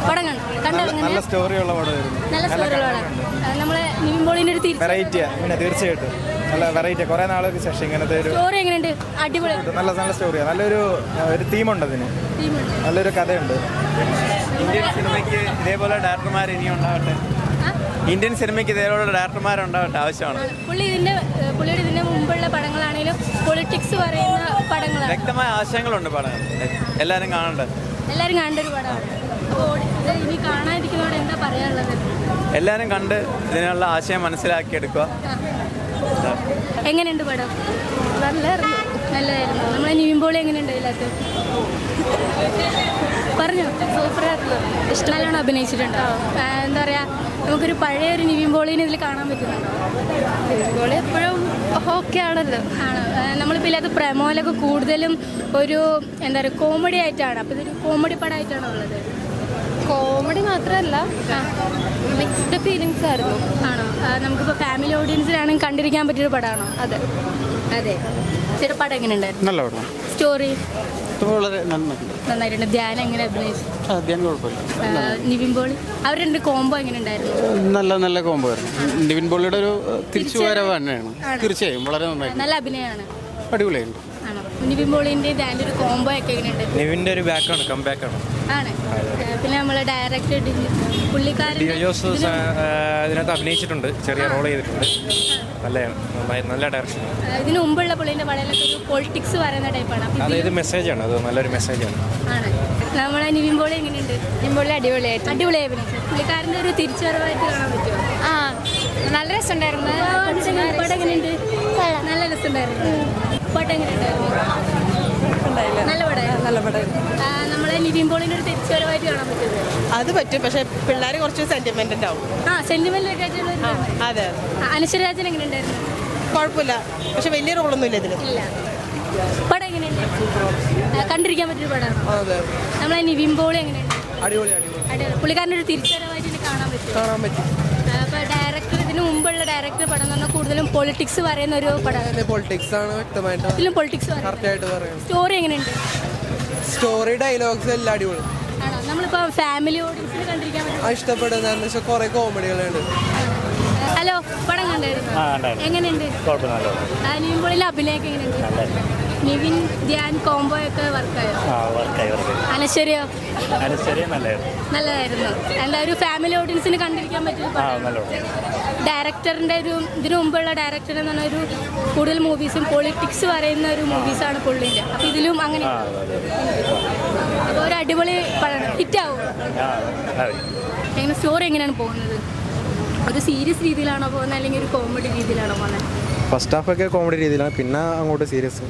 പടം നല്ല സ്റ്റോറിയുള്ള പടമായിരുന്നു. നല്ല സ്റ്റോറിയുള്ള പടം. നമ്മളെ നിവിൻ പോളിന്റെ ഒരു വെറൈറ്റിയാണ്. പിന്നെ തീർച്ചയായിട്ടും നല്ല വെറൈറ്റി. കുറേ നാളൊരു ശേഷം ഇങ്ങനത്തെ ഒരു സ്റ്റോറി എങ്ങനെയുണ്ട്? അടിപൊളി. നല്ല സ്റ്റോറിയാണ്. നല്ലൊരു തീമുണ്ട് അതിന്. നല്ലൊരു കഥയുണ്ട്. ഇന്ത്യൻ സിനിമയ്ക്ക് ഇതേപോലെ ഡയറക്ടർമാർ ഇനിയും ഉണ്ടാവട്ടെ. ഇന്ത്യൻ സിനിമയ്ക്ക് ഇതേപോലെ ഡയറക്ടർമാരുണ്ടാവട്ടെ, ആവശ്യമാണ്. പുള്ളിയുടെ ഇതിന്റെ മുമ്പുള്ള പടങ്ങളാണെങ്കിലും പൊളിറ്റിക്സ് പറയുന്ന പടങ്ങളാണ്. വ്യക്തമായ ആശയങ്ങളുണ്ട് പടം. എല്ലാവരും കാണേണ്ട ഒരു പടമാണ്. അപ്പോൾ ഇനി കാണാതിരിക്കുന്നതോടെ എന്താ പറയാനുള്ളത്? എല്ലാവരും കണ്ട് ഇതിനുള്ള ആശയം മനസ്സിലാക്കിയെടുക്കുക. എങ്ങനെയുണ്ട് പടം? നല്ലതായിരുന്നു. നമ്മളെ നിവിൻ പോളി എങ്ങനെയുണ്ട് ഇതിനകത്ത്? പറഞ്ഞോ. സൂപ്പറായിരുന്നു. നല്ലോണം അഭിനയിച്ചിട്ടുണ്ടോ? എന്താ പറയുക, നമുക്കൊരു പഴയൊരു നിവിൻ പോളിനെ ഇതിൽ കാണാൻ പറ്റുന്നുണ്ടോ? നിവിൻ പോളി എപ്പോഴും ഓക്കെ ആണല്ലോ. ആണ്. നമ്മളിപ്പോൾ ഇതിനകത്ത് പ്രമോലൊക്കെ കൂടുതലും ഒരു എന്താ പറയുക കോമഡി ആയിട്ടാണ്. അപ്പോൾ ഇതൊരു കോമഡി പടമായിട്ടാണോ ഉള്ളത്? കോമഡി മാത്രമല്ല, മിക്സ്ഡ് ഫീലിങ്സ് ആയിരുന്നു. ആണോ? നമുക്കിപ്പോൾ ഫാമിലി ഓഡിയൻസിനാണെങ്കിൽ കണ്ടിരിക്കാൻ പറ്റിയൊരു പടമാണോ? അതെ. ചെറു പടം എങ്ങനെയുണ്ടായിരുന്നു? നല്ല പടം. സ്റ്റോറി വളരെ നന്നായിട്ടുണ്ട്. ധ്യാനം എങ്ങനെ അഭിനയിച്ചു? കുഴപ്പമില്ല. നിവിൻ പോളി അവർ രണ്ട് കോംബോ എങ്ങനെ ഉണ്ടായിരുന്നു? നല്ല കോംബോ ആയിരുന്നു. നിവിൻ പോളിയുടെ ഒരു തിരിച്ചുവരവ് തന്നെയാണ്. തീർച്ചയായും വളരെ നന്നായി. നല്ല അഭിനയമാണ്. അടിപൊളിയായിരുന്നു. ആണോ? നിവിൻ പോളിന്റെ ധ്യാൻ്റെ ഒരു കോംബോ ഒക്കെ എങ്ങനെയുണ്ട്? നിവിൻ്റെ ഒരു ബാക്കാണ്, കംബാക്കാണ്. ആണ്. പിന്നെ നമ്മളെ ഡയറക്ടർ പുള്ളിക്കാരൻ ഇതിനകത്ത് അഭിനയിച്ചിട്ടുണ്ട്, ചെറിയ റോൾ ചെയ്തിട്ടുണ്ട്. നല്ല ഡയറക്ഷൻ. ഇതിന് മുമ്പുള്ള പുള്ളിന്റെ പടയിലൊക്കെ ഒരു പൊളിറ്റിക്സ് പറയുന്ന ടൈപ്പാണ്. അതായത് മെസ്സേജാണ്, അത് നല്ലൊരു മെസ്സേജാണ്. ആണ്. നമ്മളെ നിവിൻ പോളി എങ്ങനെയുണ്ട്? നിവിൻ പോളി അടിപൊളിയായി അഭിനയിച്ചു. പുള്ളിക്കാരൻ്റെ ഒരു തിരിച്ചുവരവായിട്ട് കാണാൻ പറ്റുമോ? നല്ല രസമുണ്ടായിരുന്നു. പടം എങ്ങനെയുണ്ട്? നല്ല രസമുണ്ടായിരുന്നു. പടം എങ്ങനെയുണ്ടായിരുന്നു? നല്ല പടമായിരുന്നു. നമ്മളെ നിവിൻ പോളിന്റെ ഒരു തിരിച്ചുവരവായിട്ട് കാണാൻ പറ്റുമോ? അത് പറ്റും, പക്ഷെ പിള്ളേർ കുറച്ച് സെന്റിമെന്റ് ആവും. സെന്റിമെന്റ് ഒക്കെ ആയിട്ടുള്ള. അതെ. അനശ്വരാജൻ എങ്ങനെയുണ്ടായിരുന്നു? കുഴപ്പമില്ല, പക്ഷെ വലിയ റോളൊന്നും ഇല്ല ഇതിൽ. ഇല്ല. പടം എങ്ങനെയുണ്ട്? കണ്ടിരിക്കാൻ പറ്റിയൊരു പടമാണ്. നമ്മളെ നിവിൻ പോളി എങ്ങനെയുണ്ട്? അടിപൊളി. പുള്ളിക്കാരൻ്റെ ഒരു തിരിച്ചുവരവായിട്ട് കാണാൻ പറ്റും. അപ്പോൾ ഡയറക്ടർ ഇതിന് മുമ്പുള്ള ഡയറക്ടർ പടം എന്ന് പറഞ്ഞാൽ കൂടുതലും പൊളിറ്റിക്സ് പറയുന്ന ഒരു പടമാണ്. പൊളിറ്റിക്സ് ആണ് വ്യക്തമായിട്ട്. ഇതിലും പൊളിറ്റിക്സ് പറയാം. സ്റ്റോറി എങ്ങനെയുണ്ട്? സ്റ്റോറി ഡയലോഗ്സ് എല്ലാം അടിപൊളി. ആണോ? നമ്മളിപ്പോൾ ഫാമിലി ഓഡിയൻസിന് കണ്ടിരിക്കാൻ പറ്റും. ഇഷ്ടപ്പെടുന്ന കുറെ കോമഡികളുണ്ട്. ഹലോ, പടം കണ്ടായിരുന്നു? എങ്ങനെയുണ്ട്? നിവിൻ പോളിയിലെ അഭിനയമൊക്കെ എങ്ങനെയുണ്ട്? നിവിൻ ധ്യാൻ കോംബോ ഒക്കെ വർക്കായോ? അനശ്വരയോ? നല്ലതായിരുന്നു. എന്താ ഒരു ഫാമിലി ഓഡിയൻസിന് കണ്ടിരിക്കാൻ പറ്റും. ഡയറക്ടറിൻ്റെ ഒരു ഇതിനു മുമ്പുള്ള ഡയറക്ടർ എന്ന് പറഞ്ഞ ഒരു കൂടുതൽ മൂവീസും പൊളിറ്റിക്സ് പറയുന്ന ഒരു മൂവീസാണ് പുള്ളിൻ്റെ. അപ്പോൾ ഇതിലും അങ്ങനെ. അപ്പോൾ ഒരു അടിപൊളി പടമാണ്. ഹിറ്റാവും. എങ്ങനെ സ്റ്റോറി എങ്ങനെയാണ് പോകുന്നത്? ഒരു സീരിയസ് രീതിയിലാണോ പോകുന്നത് അല്ലെങ്കിൽ ഒരു കോമഡി രീതിയിലാണോ പോകുന്നത്? ഫസ്റ്റ് ഹാഫ് ഒക്കെ കോമഡി രീതിയിലാണ്, പിന്നെ അങ്ങോട്ട് സീരിയസ്.